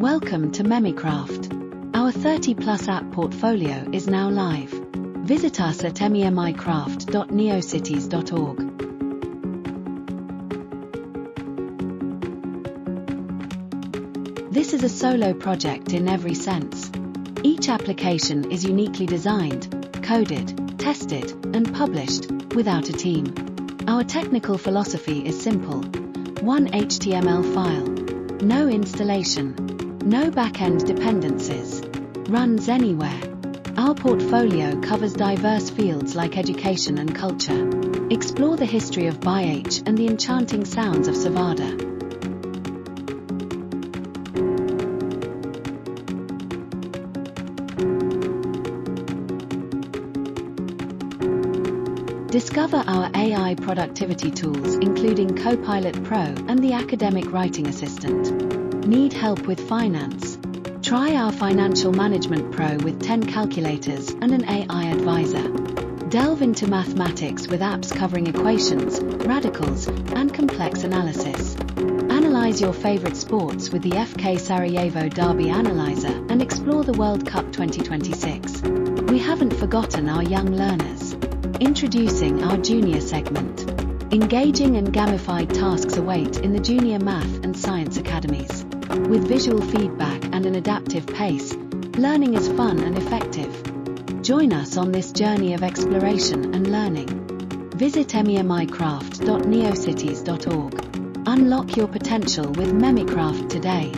Welcome to MemiCraft. Our 30-plus app portfolio is now live. Visit us at memicraft.neocities.org. This is a solo project in every sense. Each application is uniquely designed, coded, tested, and published, without a team. Our technical philosophy is simple. One HTML file. No installation. No back-end dependencies. Runs anywhere. Our portfolio covers diverse fields like education and culture. Explore the history of Memić and the enchanting sounds of SEVDAH. Discover our AI productivity tools including Copilot Pro and the Academic Writing Assistant. Need help with finance? Try our Financial Management Pro with 10 calculators and an AI advisor. Delve into mathematics with apps covering equations, radicals, and complex analysis. Analyze your favorite sports with the FK Sarajevo Derby Analyzer and explore the World Cup 2026. We haven't forgotten our young learners. Introducing our junior segment. Engaging and gamified tasks await in the junior math and science academies. With visual feedback and an adaptive pace, learning is fun and effective. Join us on this journey of exploration and learning. Visit memicraft.neocities.org. Unlock your potential with MemiCraft today.